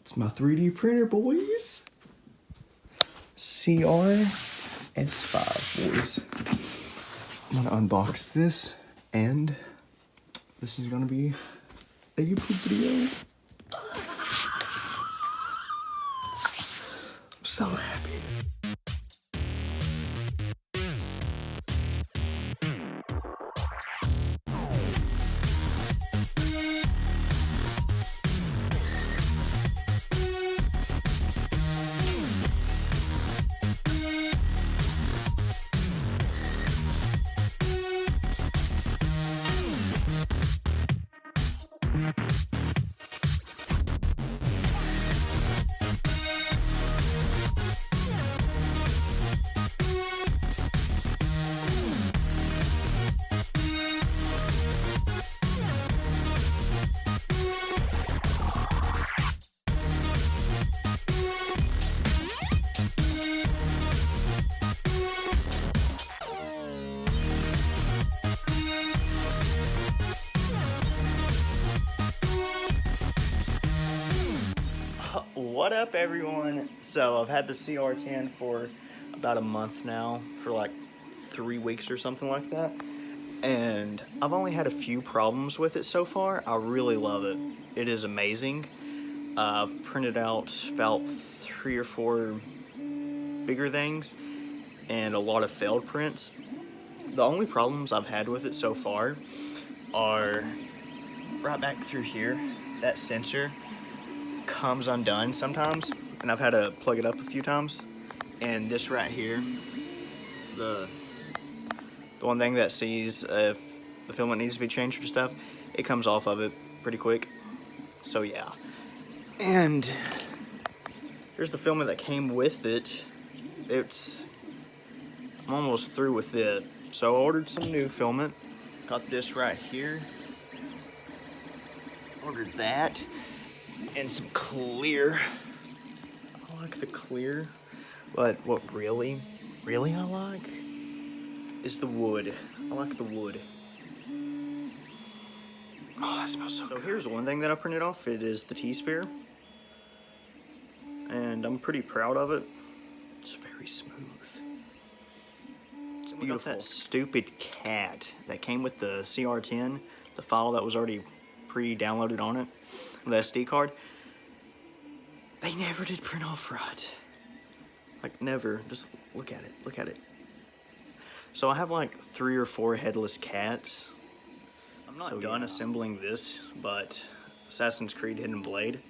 It's my 3D printer, boys. CR-S5, boys. I'm gonna unbox this, and this is gonna be a YouTube video. I'm so happy. What up, everyone? So I've had the CR-10 for about a month now, for like 3 weeks or something like that, and I've only had a few problems with it so far. I really love it. It is amazing. Printed out about 3 or 4 bigger things and a lot of failed prints. The only problems I've had with it so far are right back through here. That sensor comes undone sometimes, and I've had to plug it up a few times. And this right here, the one thing that sees if the filament needs to be changed or stuff, it comes off of it pretty quick. So yeah. And here's the filament that came with it. I'm almost through with it. So I ordered some new filament. Got this right here. Ordered that. And some clear. I like the clear, but what really I like is the wood. I like the wood. Oh, that smells so good. So here's one thing that I printed off. It is the T-Sphere, and I'm pretty proud of it. It's very smooth. It's beautiful. That stupid cat that came with the CR-10, the file that was already pre-downloaded on it, the SD card, they never did print off right. Like, never. Just look at it. So I have like 3 or 4 headless cats. I'm not done assembling this, but Assassin's Creed Hidden Blade.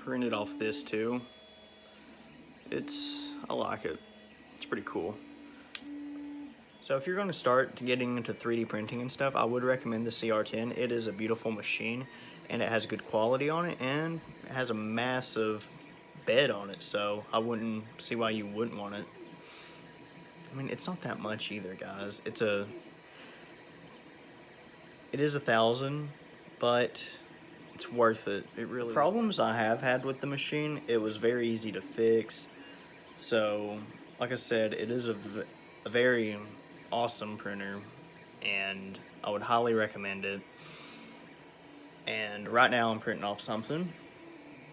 Printed off this too. I like it. It's pretty cool. So if you're going to start getting into 3D printing and stuff, I would recommend the CR-10. It is a beautiful machine, and it has good quality on it, and it has a massive bed on it, so I wouldn't see why you wouldn't want it. I mean, it's not that much either, guys. It is $1,000, but it's worth it. It really. Problems I have had with the machine, it was very easy to fix. So, like I said, it is a very awesome printer, and I would highly recommend it. And right now I'm printing off something,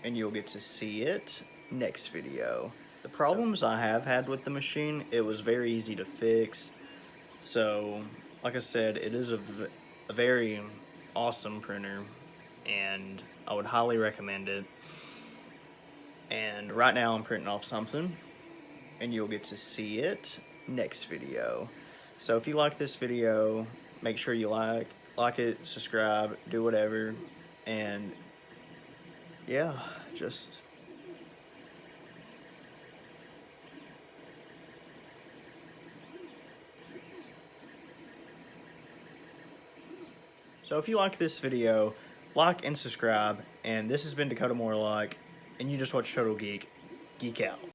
and you'll get to see it next video. The problems I have had with the machine, it was very easy to fix. So, like I said, it is a very awesome printer, and I would highly recommend it. And right now I'm printing off something, and you'll get to see it next video. So if you like this video, make sure you like it, subscribe, do whatever, and yeah, just so if you like this video, like and subscribe. And this has been Dakota Morlock, and you just watched Total Geek. Geek out.